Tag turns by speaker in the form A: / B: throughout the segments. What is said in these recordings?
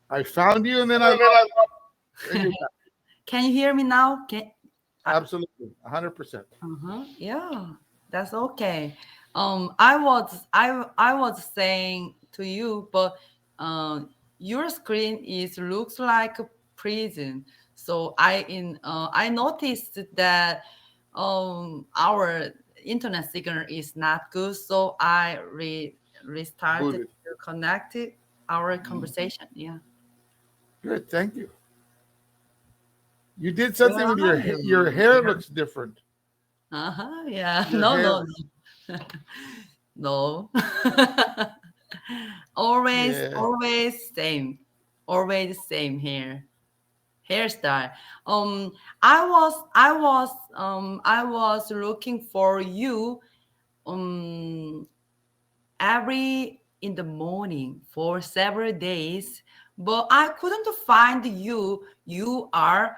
A: I found you, and then I lost. And you're back.
B: Can you hear me now?
A: Absolutely, 100%.
B: Yeah, that's okay. I was saying to you, but uh, your screen is looks like a prison. So I noticed that our internet signal is not good. So I restarted
A: Booted.
B: to connect our
A: Mhm.
B: conversation. Yeah.
A: Good, thank you. You did
B: Where
A: something with
B: are
A: your your
B: you?
A: hair looks different.
B: Yeah.
A: Your
B: No, no,
A: hair,
B: no. always,
A: yeah.
B: always same. Always same hairstyle. Um, I was looking for you um every in the morning for several days, but I couldn't find you. You are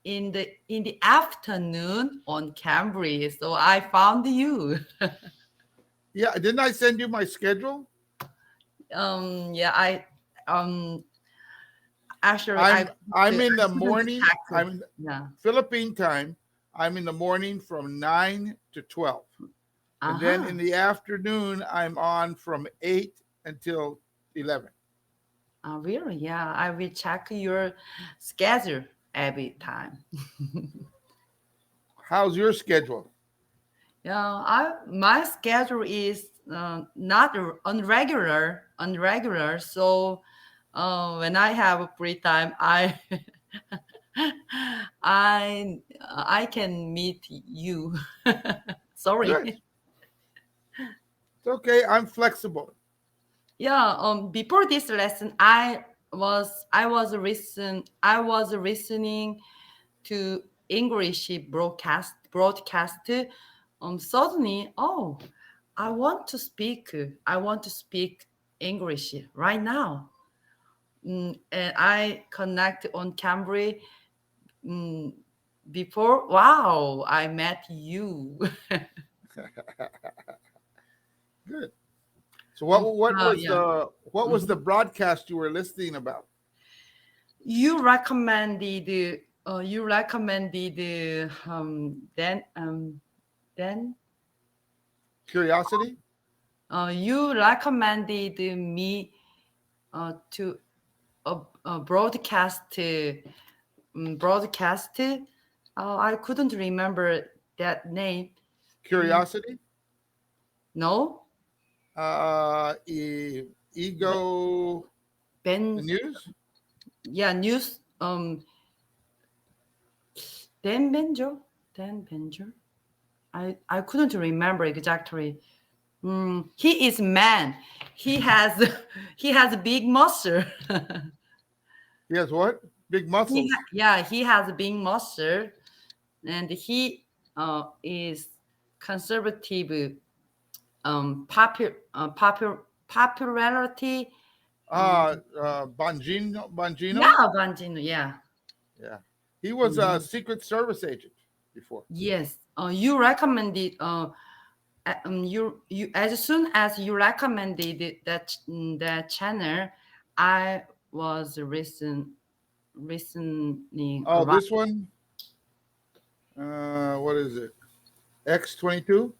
B: in the afternoon on Cambry, so I found you.
A: Yeah, didn't I send you my schedule?
B: Yeah, um actually
A: I'm in
B: I
A: the
B: couldn't
A: morning.
B: check.
A: I'm in
B: Yeah.
A: Philippine time. I'm in the morning from 9 to 12, and then
B: Uh-huh.
A: in the afternoon I'm on from 8 until 11.
B: Really? Yeah, I will check your schedule every time.
A: How's your schedule?
B: Yeah, my schedule is not unregular. So when I have a free time, I can meet you.
A: Good.
B: Sorry.
A: It's okay. I'm flexible.
B: Yeah. Before this lesson, I was listening to English broadcast. Suddenly, oh, I want to speak English right now. And I connect on Cambly. Mm, Before, wow, I met you.
A: Good. So what was the
B: Mhm.
A: broadcast you were listening about?
B: You recommended
A: Curiosity?
B: you recommended me to broadcast. I couldn't remember that name. Mm,
A: Curiosity?
B: no,
A: Ego, the
B: Ben.
A: news?
B: Yeah, news. Dan Benjo. Dan Benjo. I couldn't remember exactly. He is man. He has he has a big muscle.
A: Yes, what? Big muscles.
B: Yeah, he has a big muscle, and he is conservative. Popularity. Um,
A: Bongino?
B: yeah, Bangino. Yeah.
A: Yeah. He was a
B: Mhm.
A: Secret Service agent before.
B: Yes. You recommended. You as soon as you recommended that channel, I was listening
A: Oh,
B: around.
A: this one? What is it? X22?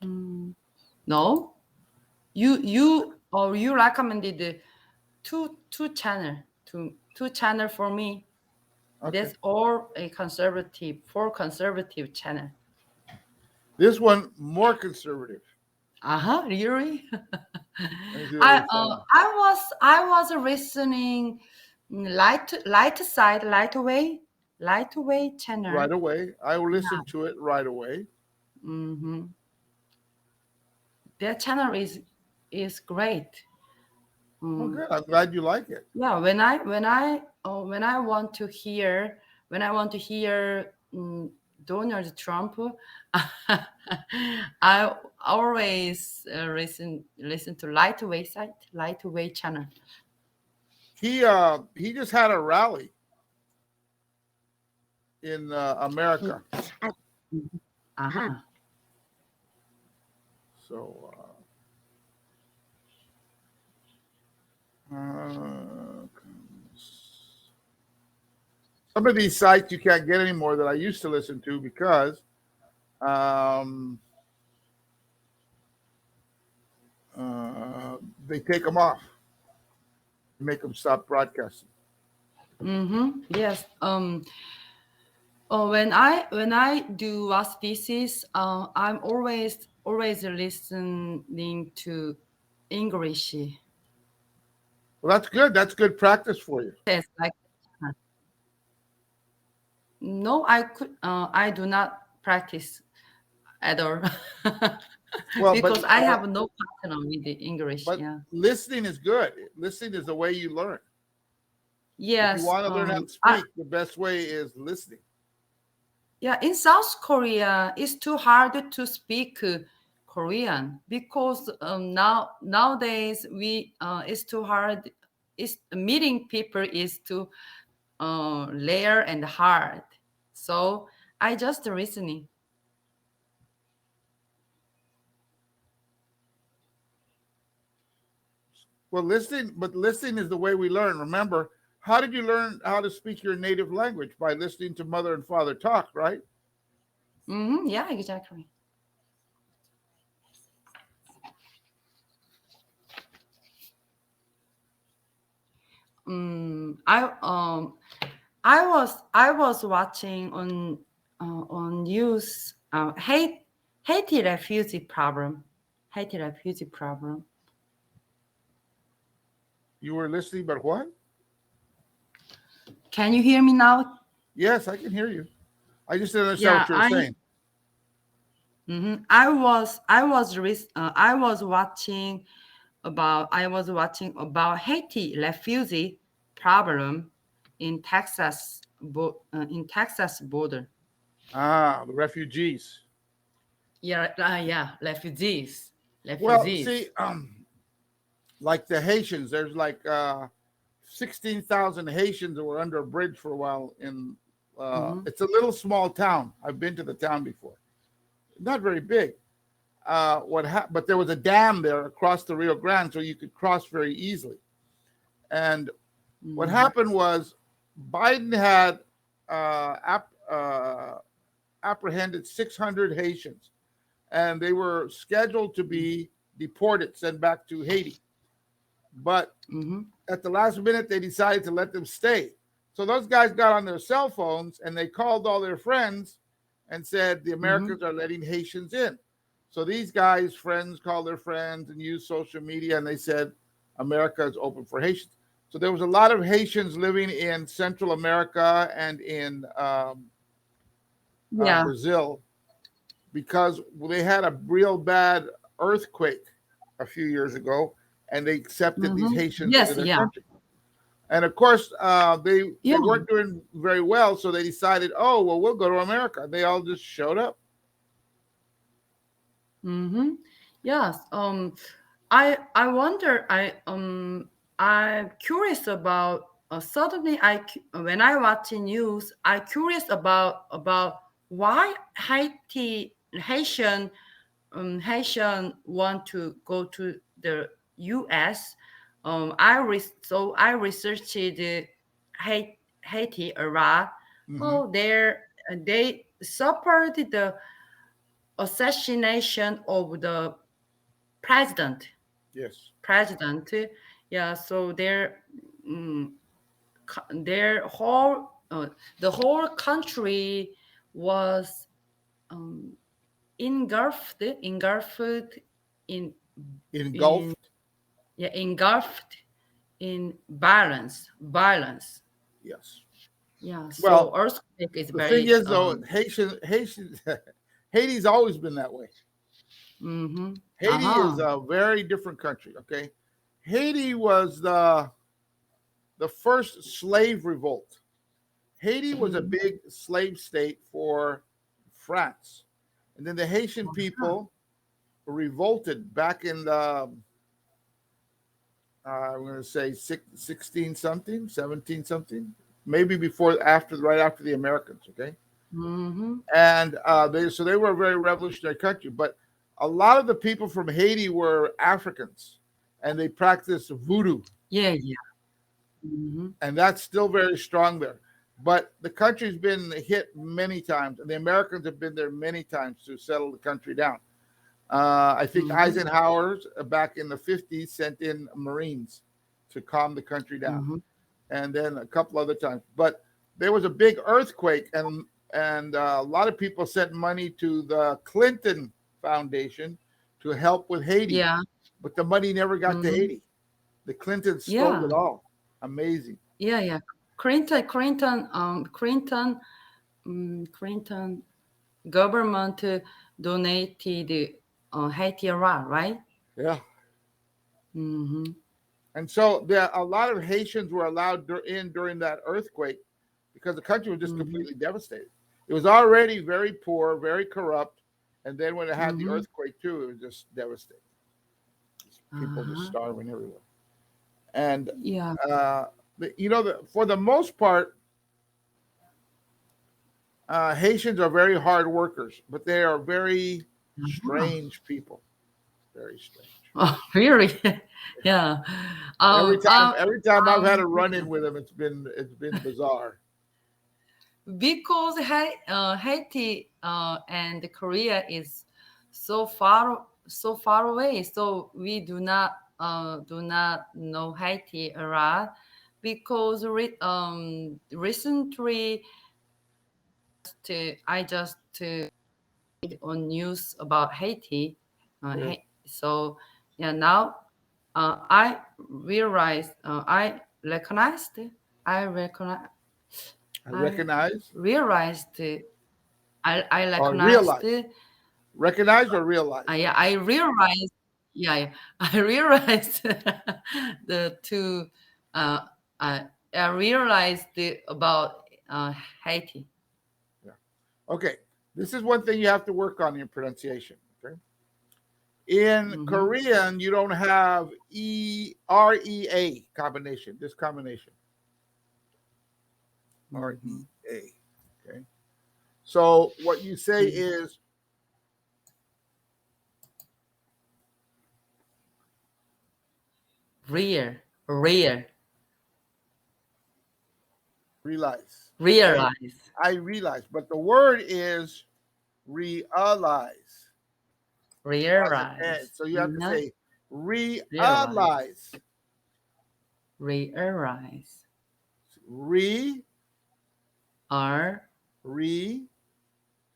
B: Mm, no, you recommended two channel for me.
A: Okay.
B: That's all a conservative channel.
A: This one, more conservative.
B: Really?
A: Let me see what
B: I
A: it's saying.
B: I was listening lightweight channel.
A: Right away. I will
B: Yeah.
A: listen to it right away.
B: Mm-hmm. That channel is great.
A: Oh,
B: Mm.
A: good. I'm glad you like it.
B: Yeah, when I want to hear Donald Trump, I always listen to lightweight channel.
A: He just had a rally in America.
B: Uh-huh.
A: So some of these sites you can't get anymore that I used to listen to because um, they take them off, make them stop broadcasting.
B: Yes. When I do thesis, I'm always listening to English
A: Well, that's good. That's good practice for you.
B: test. Like no, I do not practice at all
A: Well,
B: because I have no partner with the English.
A: but
B: Yeah.
A: listening is good. Listening is the way you learn. If you
B: Yes.
A: want to learn how to
B: I,
A: speak, the best way is listening.
B: yeah. In South Korea, it's too hard to speak Korean because nowadays we it's too hard. It's meeting people is too rare and hard. So I just listening.
A: Well, listening is the way we learn. Remember, how did you learn how to speak your native language? By listening to mother and father talk, right?
B: Yeah, exactly. I I was watching on news Haiti refugee problem. Haiti refugee problem.
A: You were listening, but what?
B: Can you hear me now?
A: Yes, I can hear you. I just didn't understand
B: Yeah,
A: what you were saying.
B: I was watching about Haiti refugee problem in Texas border.
A: Ah, the refugees.
B: Yeah, yeah, refugees,
A: Well, see,
B: refugees.
A: like the Haitians, there's like 16,000 Haitians that were under a bridge for a while.
B: Mm-hmm.
A: It's a little small town. I've been to the town before. Not very big. But there was a dam there across the Rio Grande, so you could cross very easily. And what
B: Mm-hmm.
A: happened was Biden had apprehended 600 Haitians, and they were scheduled to be deported, sent back to Haiti. But
B: Mm-hmm.
A: at the last minute, they decided to let them stay. So those guys got on their cell phones and they called all their friends and said the
B: Mm-hmm.
A: Americans are letting Haitians in. So these guys, friends, called their friends and used social media, and they said America is open for Haitians. So there was a lot of Haitians living in Central America and in
B: Yeah.
A: Brazil because they had a real bad earthquake a few years ago, and they accepted these
B: Mm-hmm.
A: Haitians into
B: Yes.
A: their
B: Yeah.
A: country. And of course, they
B: Yeah.
A: weren't doing very well, so they decided, oh well, we'll go to America. They all just showed up.
B: Mm-hmm. Yes. I wonder. I'm curious about. Suddenly, when I watch the news, I curious about why Haitian want to go to the U.S. I researched Haiti a lot.
A: Hmm.
B: Oh, they suffered the assassination of the president.
A: Yes.
B: President, yeah. So mm, their whole the whole country was um, engulfed in in
A: Engulfed.
B: yeah engulfed in violence.
A: Yes.
B: Yeah. So
A: Well,
B: earthquake is
A: the thing
B: very
A: is, though, Haitian, Haiti's always been that way.
B: mm-hmm.
A: Haiti is
B: Uh-huh.
A: a very different country. Okay, Haiti was the first slave revolt. Haiti was a
B: Mm-hmm.
A: big slave state for France, and then the Haitian
B: Uh-huh.
A: people revolted back in the I'm going to say 16 something, 17 something, maybe before after right after the Americans. Okay,
B: Mm-hmm.
A: and they were a very revolutionary country, but a lot of the people from Haiti were Africans, and they practiced voodoo.
B: Yeah, yeah. Mm-hmm.
A: and that's still very strong there. But the country's been hit many times, and the Americans have been there many times to settle the country down. I think
B: Mm-hmm.
A: Eisenhower's back in the 50s sent in Marines to calm the country down,
B: Mm-hmm.
A: and then a couple other times. But there was a big earthquake, and a lot of people sent money to the Clinton Foundation to help with Haiti,
B: Yeah.
A: but the money never got to
B: Mm-hmm.
A: Haiti. The Clintons stole
B: Yeah.
A: it all. Amazing.
B: Yeah. Yeah. Clinton government donated Haiti a lot, right?
A: Yeah.
B: Mm-hmm.
A: And so there a lot of Haitians were allowed in during that earthquake because the country was just
B: Mm-hmm.
A: completely devastated. It was already very poor, very corrupt, and then when it had the
B: Mm-hmm.
A: earthquake too, it was just devastating. People just
B: Uh-huh.
A: starving everywhere. And
B: Yeah.
A: uh, for the most part, Haitians are very hard workers, but they are very
B: Uh-huh.
A: strange people. Very strange.
B: Oh, really? Yeah.
A: Every
B: Um,
A: time,
B: um,
A: every time I've had a run
B: yeah.
A: in with them, it's been bizarre.
B: Because Haiti and Korea is so far away, so we do not know Haiti a lot because recently I just on news about Haiti.
A: Yeah.
B: So yeah, now I realized I recognize
A: I
B: I
A: recognize
B: realized I
A: or
B: recognized
A: realize. Recognize or realize.
B: I realized yeah I realized the two uh, I, I realized about Haiti.
A: Yeah. Okay. This is one thing you have to work on in your pronunciation. Okay. In
B: Hmm.
A: Korean, you don't have REA combination. This combination
B: Hmm.
A: REA. Okay. So what you say
B: Hmm.
A: is
B: Rear
A: realize. Okay.
B: realize
A: I realize, but the word is realize. As an end.
B: realize
A: So you have to
B: not
A: say
B: realize
A: realize.
B: realize
A: Re
B: are
A: re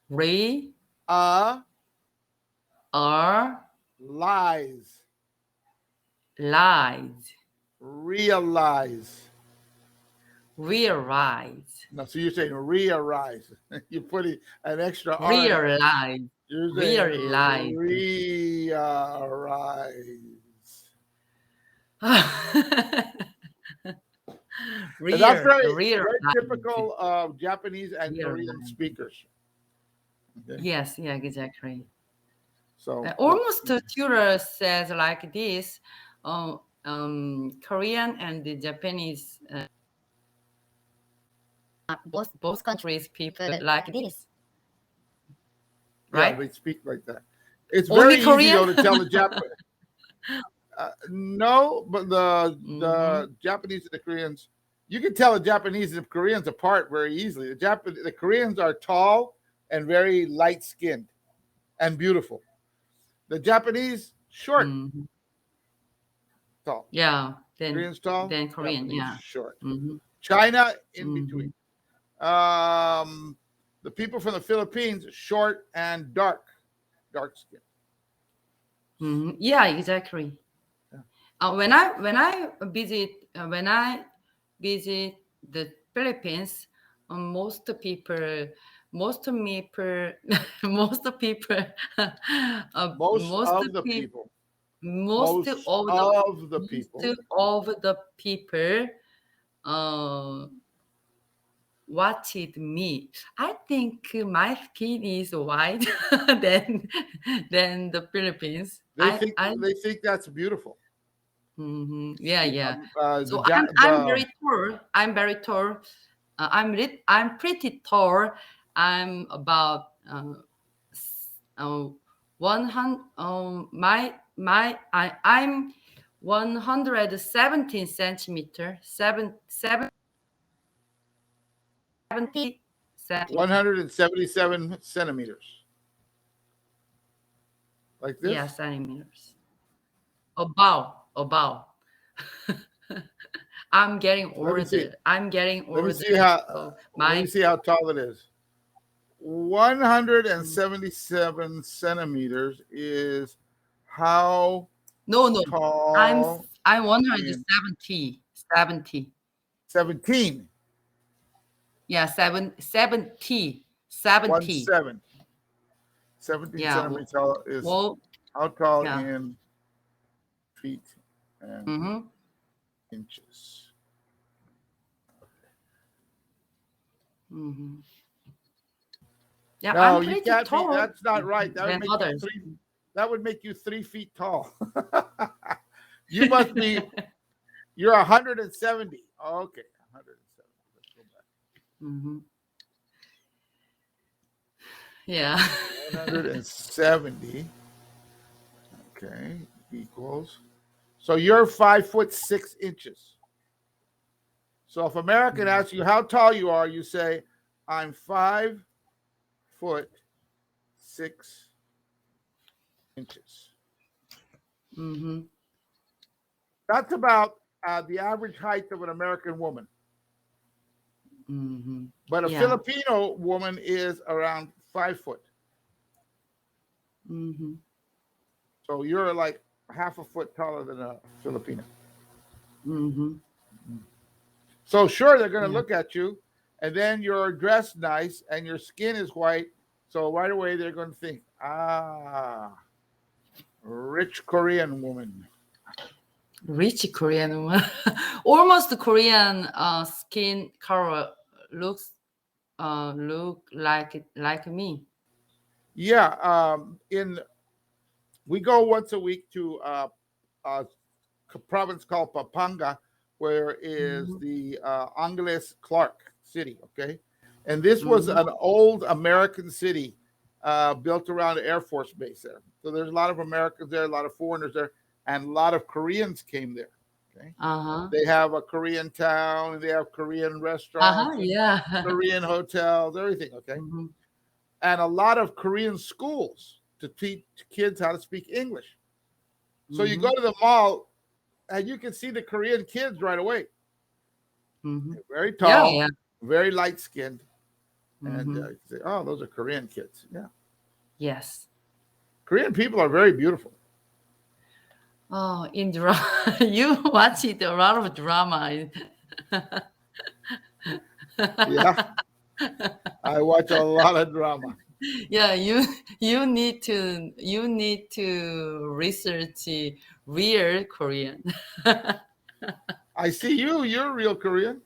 B: re
A: a
B: are
A: lies.
B: lies
A: Realize.
B: realize
A: No, so you're saying realize. You're putting an extra R in there.
B: realize
A: You're saying
B: realize
A: realize. And that's very
B: realize
A: typical of Japanese and Korean
B: realize
A: speakers. Okay.
B: yes, yeah, exactly.
A: So
B: Almost the tutor says like this. Korean and the Japanese, both countries people like this,
A: yeah,
B: right?
A: they speak like that. It's
B: Only
A: very easy
B: Korean.
A: though to tell the Japanese. No, but
B: Hmm.
A: the Japanese and the Koreans, you can tell the Japanese and the Koreans apart very easily. The Koreans are tall and very light skinned and beautiful. The Japanese short,
B: Hmm.
A: tall.
B: Yeah, then
A: Koreans tall,
B: Korean,
A: Japanese
B: yeah.
A: short.
B: Hmm.
A: China in between.
B: Hmm.
A: Um, the people from the Philippines short and dark skin.
B: Hmm. Yeah, exactly.
A: Yeah.
B: When I visit the Philippines, most people most people
A: Most
B: most
A: of the
B: people
A: people,
B: most
A: most
B: of the
A: of the
B: most
A: people,
B: of the people uh, watched me. I think my skin is white than than the Philippines.
A: they think they think that's beautiful.
B: Yeah,
A: The,
B: yeah.
A: the
B: So I'm
A: ja-
B: I'm
A: the
B: very tall. I'm very tall. I'm pretty tall. I'm about s- uh, 100. My I'm 117 centimeter, 70 centimeter.
A: 177 centimeters, like
B: Yeah,
A: this.
B: centimeters. About. I'm getting
A: Let me see.
B: older. I'm getting
A: Let me
B: older.
A: see how.
B: So
A: Let me
B: my
A: see how tall it is. 177 centimeters is how
B: no. I'm
A: tall
B: I'm
A: in
B: 170. 70.
A: 17.
B: Yeah, 70.
A: One
B: 70.
A: seven. 17
B: Yeah.
A: centimeters tall is
B: Well,
A: how tall
B: yeah.
A: in feet and
B: Mm-hmm.
A: inches.
B: Mm-hmm. Yeah,
A: No,
B: I'm
A: you
B: pretty
A: can't be.
B: tall
A: That's not right. That would
B: than
A: make you
B: others.
A: three. That would make you 3 feet tall. You must be. You're 170. Okay, 170. Let's go back.
B: Mm-hmm. Yeah.
A: 170. Okay, equals. So you're 5'6" So if American asks you how tall you are, you say, "I'm 5'6".
B: Mm-hmm.
A: That's about the average height of an American woman.
B: Mm-hmm.
A: But a
B: Yeah.
A: Filipino woman is around 5 foot.
B: Mm-hmm.
A: So you're like half a foot taller than a Filipino.
B: Mm-hmm.
A: So sure, they're going to
B: Yeah.
A: look at you, and then you're dressed nice and your skin is white. So right away they're going to think, rich Korean woman.
B: Rich Korean woman. Almost Korean skin color looks look like me.
A: Yeah. In We go once a week to a province called Papanga, where is
B: Mm-hmm.
A: the Angeles Clark city. Okay, and this was
B: Mm-hmm.
A: an old American city built around an Air Force base there. So there's a lot of Americans there, a lot of foreigners there, and a lot of Koreans came there. Okay,
B: Uh-huh.
A: they have a Korean town, and they have Korean
B: Uh-huh.
A: restaurants and
B: Yeah.
A: Korean hotels, everything. Okay,
B: Mm-hmm.
A: and a lot of Korean schools to teach kids how to speak English. So you
B: Mm-hmm.
A: go to the mall and you can see the Korean kids right away.
B: Mm-hmm.
A: They're very
B: Yeah,
A: tall,
B: yeah.
A: very light skinned, and
B: Mm-hmm.
A: you say, "Oh, those are Korean kids." Yeah,
B: Yes.
A: Korean people are very beautiful.
B: Oh, in drama, you watch it a lot of drama.
A: Yeah, I watch a lot of drama.
B: Yeah, you need to research real Korean.
A: I see you. You're real Korean.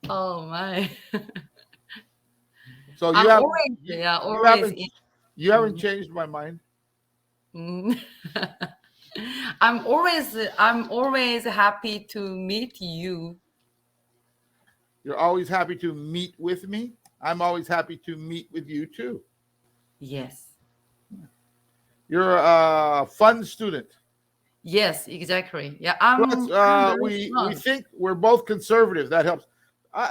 B: Oh my.
A: So you
B: I'm
A: haven't
B: always,
A: you,
B: yeah,
A: you
B: always
A: haven't
B: in.
A: you haven't
B: Mhm.
A: changed my mind.
B: Mhm. I'm always happy to meet you.
A: You're always happy to meet with me. I'm always happy to meet with you too.
B: Yes.
A: You're a fun student.
B: Yes, exactly. Yeah,
A: Plus,
B: I'm very
A: we
B: fun.
A: think we're both conservative. That helps.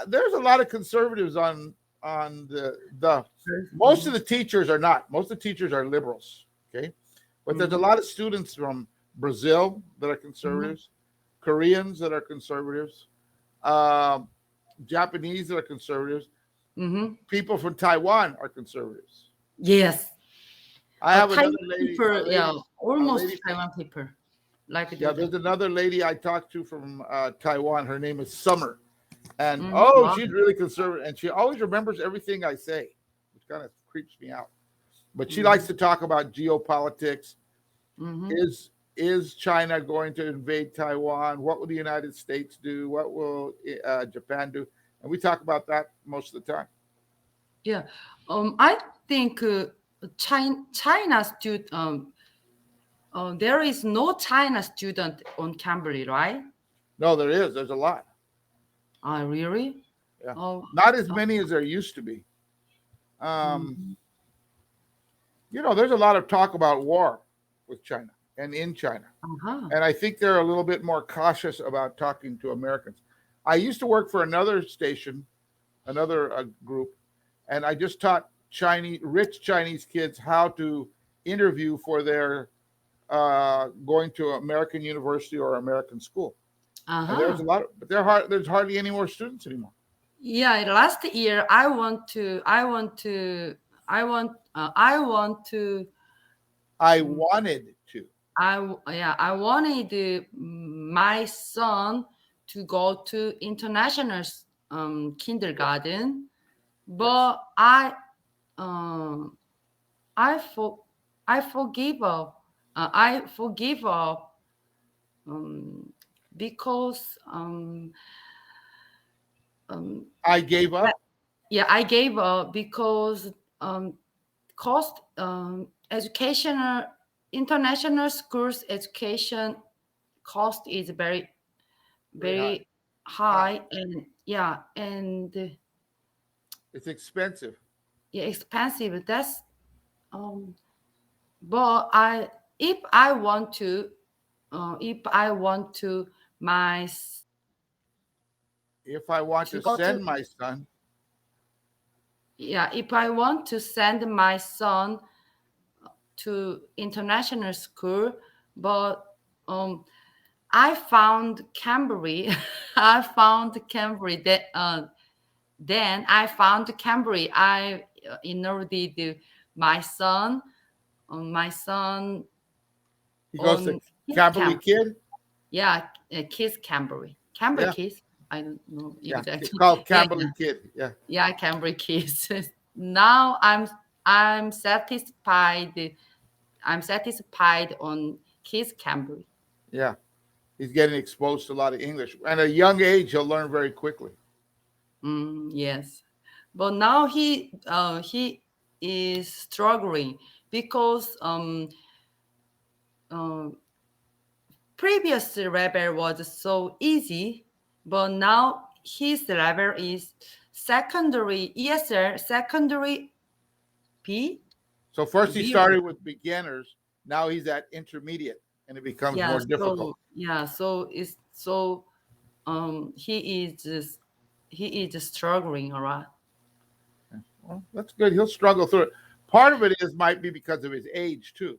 A: There's a lot of conservatives on the. Most of
B: Mhm.
A: the teachers are not. Most of the teachers are liberals. Okay, but there's a
B: Mhm.
A: lot of students from Brazil that are
B: Mhm.
A: conservatives, Koreans that are conservatives, um, Japanese that are conservatives.
B: Mhm.
A: People from Taiwan are conservatives.
B: Yes.
A: I have another
B: Taiwan
A: lady,
B: people, yeah,
A: a
B: almost
A: lady from
B: Taiwan people like
A: yeah.
B: do that.
A: There's another lady I talked to from Taiwan. Her name is Summer. And
B: Mhm.
A: oh,
B: Wow.
A: she's really conservative, and she always remembers everything I say, which kind of creeps me out. But she likes
B: Mhm.
A: to talk about geopolitics.
B: Mhm.
A: Is China going to invade Taiwan? What will the United States do? What will Japan do? And we talk about that most of the time.
B: Yeah. I think China student. There is no China student on Cambly, right?
A: No, there is. There's a lot.
B: Really?
A: Yeah,
B: Oh.
A: not as many as there used to be. Um,
B: Mhm.
A: there's a lot of talk about war with China, and in China.
B: Uh-huh.
A: And I think they're a little bit more cautious about talking to Americans. I used to work for another station, another group, and I just taught rich Chinese kids how to interview for their going to American university or American school. And there's a
B: Uh-huh.
A: lot, but there's hardly any more students anymore.
B: Yeah, last year I want to
A: I
B: mm,
A: wanted to.
B: yeah, I wanted my son to go to international
A: Yeah.
B: kindergarten,
A: Yes.
B: but um I for I forgive up. I forgive up um, because um,
A: I gave
B: that,
A: up.
B: yeah, I gave up because um, cost educational international schools education cost is very
A: Very high.
B: very
A: High.
B: high, and yeah, and
A: It's expensive.
B: yeah, expensive. That's but I if I want to if I want to my
A: If I want
B: to
A: to
B: go to
A: send my son,
B: yeah, if I want to send my son to international school, but um I found Cambly. I found Cambly that then I found Cambly. I enrolled my son my son
A: he goes to
B: on his
A: Cambly
B: camp.
A: Kid.
B: Yeah, Kiss Cambly. Cambly
A: Yeah.
B: Kiss. I don't know
A: Yeah.
B: exactly.
A: Called
B: Yeah,
A: Cambly Kid. Yeah.
B: yeah, Cambly Kiss. Now I'm satisfied. I'm satisfied on Kiss Cambly.
A: Yeah. He's getting exposed to a lot of English. At a young age, he'll learn very quickly.
B: Yes, but now he is struggling because uh, previous level was so easy, but now his level is secondary ESL, secondary P,
A: So first he
B: zero.
A: started with beginners. Now he's at intermediate, and it becomes
B: Yeah,
A: more difficult.
B: so yeah, so it's so he is struggling a lot.
A: Well, that's good. He'll struggle through it. Part of it is might be because of his age too.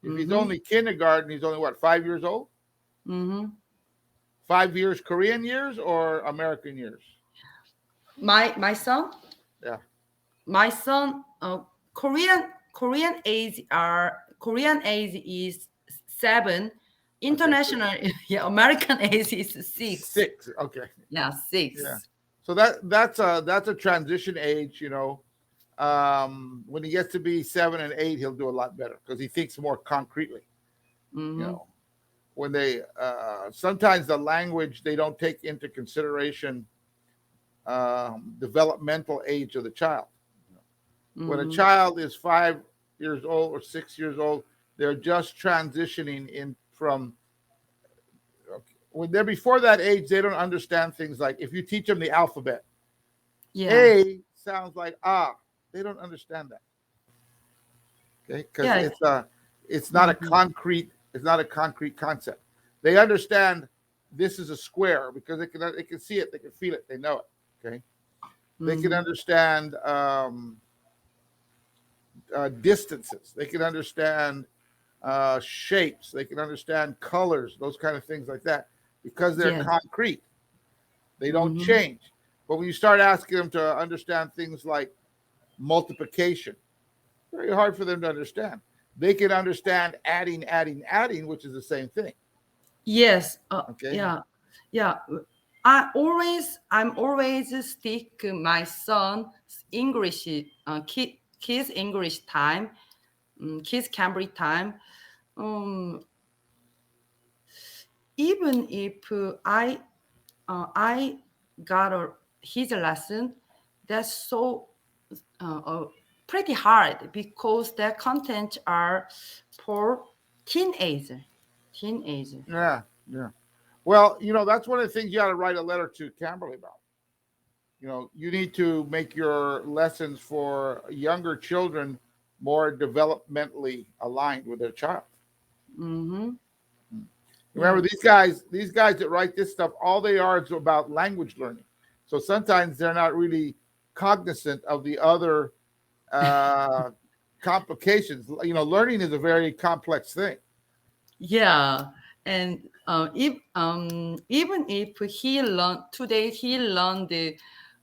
A: If he's
B: Mm-hmm.
A: only kindergarten, he's only what, 5 years old?
B: Mm-hmm.
A: 5 years Korean years or American years?
B: My son,
A: Yeah.
B: my son, Korean age is 7,
A: Okay. So
B: international yeah American age is 6.
A: 6. Okay.
B: Yeah,
A: Yeah.
B: 6.
A: So that's a transition age. When he gets to be 7 and 8, he'll do a lot better because he thinks more concretely. You
B: Mm-hmm.
A: know, when they sometimes the language they don't take into consideration developmental age of the child. When a
B: Mm-hmm.
A: child is 5 years old or 6 years old, they're just transitioning in from when they're before that age, they don't understand things like if you teach them the alphabet,
B: Yeah,
A: A sounds like ah. They don't understand that. Okay, because
B: yeah. Mm-hmm.
A: it's not a concrete concept. They understand this is a square because they can see it, they can feel it, they know it. Okay, they can
B: Mm-hmm.
A: understand distances, they can understand shapes, they can understand colors, those kind of things like that because they're
B: Yes.
A: concrete. They don't
B: Mm-hmm.
A: change. But when you start asking them to understand things like multiplication, very hard for them to understand. They can understand adding, adding, adding, which is the same thing.
B: Yes.
A: Okay.
B: Yeah. Yeah. I'm always stick my son's English, kids English time, kids Cambridge time. Um, Even if I got his lesson, that's so pretty hard because their content are for teenager, teenager.
A: Yeah. Yeah. Well, that's one of the things you got to write a letter to Camberley about. You need to make your lessons for younger children more developmentally aligned with their child.
B: Mm-hmm.
A: Remember,
B: Yeah.
A: these guys that write this stuff, all they are is about language learning. So sometimes they're not really cognizant of the other uh, complications. Learning is a very complex thing.
B: Yeah, and if even if he learned today, he learned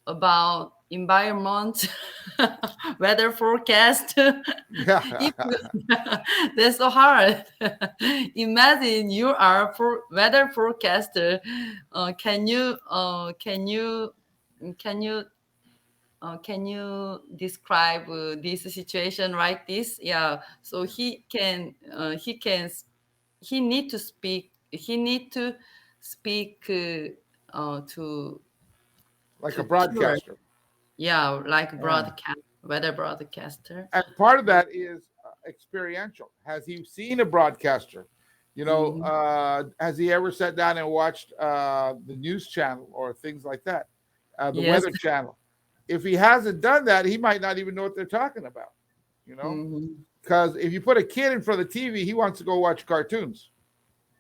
B: about environment, weather forecast. If
A: Yeah,
B: that's so hard. Imagine you are for weather forecaster. Can you can you describe this situation like this? Yeah. So he need to speak. He need to speak to
A: like a
B: tourists.
A: broadcaster.
B: Yeah, like
A: Yeah.
B: broadcast, weather broadcaster.
A: And part of that is experiential. Has he seen a broadcaster?
B: Mm-hmm.
A: Has he ever sat down and watched the news channel or things like that, the
B: Yes.
A: weather channel? If he hasn't done that, he might not even know what they're talking about. You know,
B: Mm-hmm.
A: because if you put a kid in front of the TV, he wants to go watch cartoons.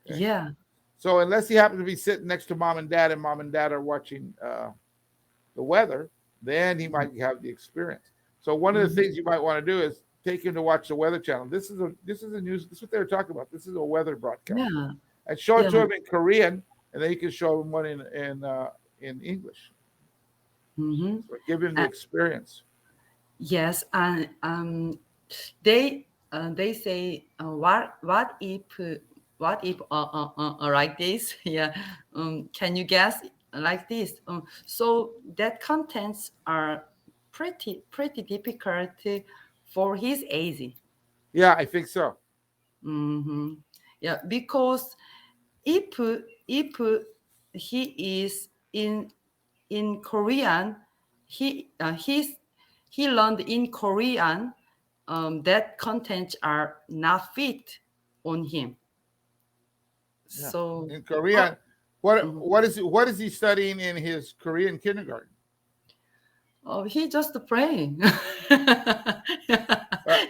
A: Okay,
B: Yeah.
A: so unless he happens to be sitting next to mom and dad, and mom and dad are watching the weather, then he might have the experience. So one of the
B: Mm-hmm.
A: things you might want to do is take him to watch the Weather Channel. This is a news. This is what they were talking about. This is a weather broadcast,
B: Yeah.
A: and show it
B: Yeah.
A: to him in Korean, and then you can show him one in English.
B: Mm-hmm.
A: So give him the experience.
B: Yes, and they say what if like this? Yeah, can you guess like this? So that contents are pretty difficult for his age.
A: Yeah, I think so.
B: Mm-hmm. Yeah, because if if he is in Korean, he he learned in Korean that contents are not fit on him.
A: Yeah,
B: So,
A: in
B: oh,
A: Korean, what
B: mhm.
A: what is he studying in his Korean kindergarten?
B: Oh, he just praying.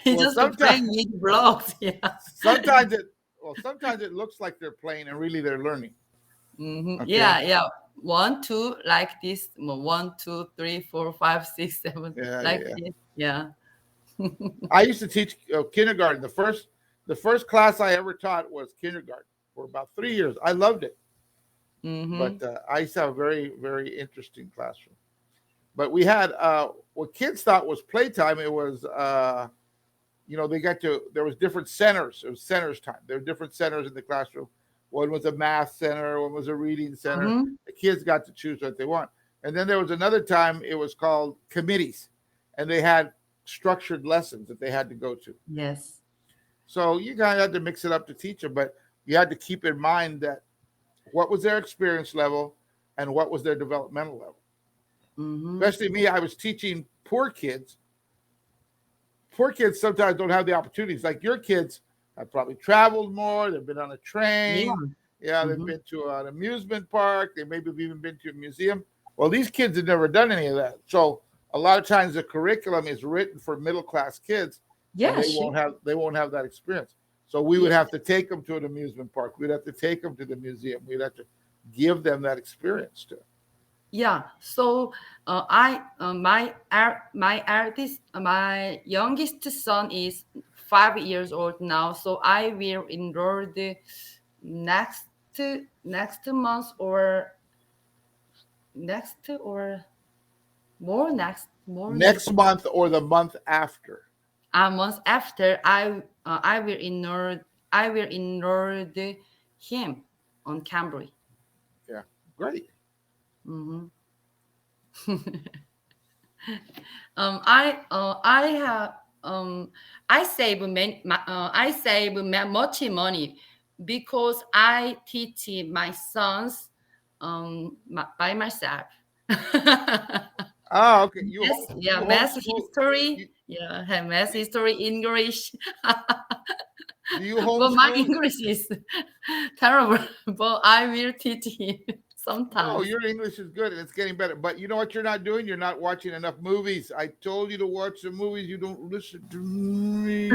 B: He
A: Well,
B: just praying
A: sometimes
B: with blocks. Yeah.
A: sometimes it sometimes it looks like they're playing and really they're learning.
B: Mhm.
A: Okay.
B: Yeah, yeah. One, two, like this. One, two, three, four, five, six, seven,
A: Yeah, yeah,
B: like
A: yeah.
B: this. Yeah.
A: I used to teach kindergarten. The first class I ever taught was kindergarten for about 3 years. I loved it, but
B: Mm-hmm.
A: I used to have a very very interesting classroom. But we had what kids thought was playtime. It was they got to there was different centers. It was centers time. There were different centers in the classroom. One was a math center. One was a reading center.
B: Mm-hmm.
A: The kids got to choose what they want. And then there was another time. It was called committees, and they had structured lessons that they had to go to.
B: Yes.
A: So you kind of had to mix it up to teach them, but you had to keep in mind that what was their experience level and what was their developmental level.
B: Mm-hmm.
A: Especially me, I was teaching poor kids. Poor kids sometimes don't have the opportunities. Like your kids have probably traveled more. They've been on a
B: Yeah.
A: train. Yeah, they've
B: Mm-hmm.
A: been to an amusement park. They maybe have even been to a museum. Well, these kids have never done any of that. So a lot of times the curriculum is written for middle class kids, and
B: Yeah, she.
A: they won't have that experience. So we would
B: Yeah.
A: have to take them to an amusement park. We'd have to take them to the museum. We'd have to give them that experience too.
B: Yeah. So I my artist my youngest son is 5 years old now. So I will enroll the next next month or next or more
A: Next
B: next
A: month or the month after.
B: month after I will enroll him on Cambly.
A: Yeah, great.
B: Mm-hmm. I have I save I save much money because I teach my sons by myself.
A: Ah, okay.
B: Yes, yeah,
A: You
B: math
A: homeschool.
B: history,
A: You,
B: yeah, math history, English.
A: do you
B: But my
A: homeschool?
B: English is terrible. But I will teach him
A: No,
B: sometimes.
A: your English is good and it's getting better. But you know what you're not doing? You're not watching enough movies. I told you to watch the movies. You don't listen to me.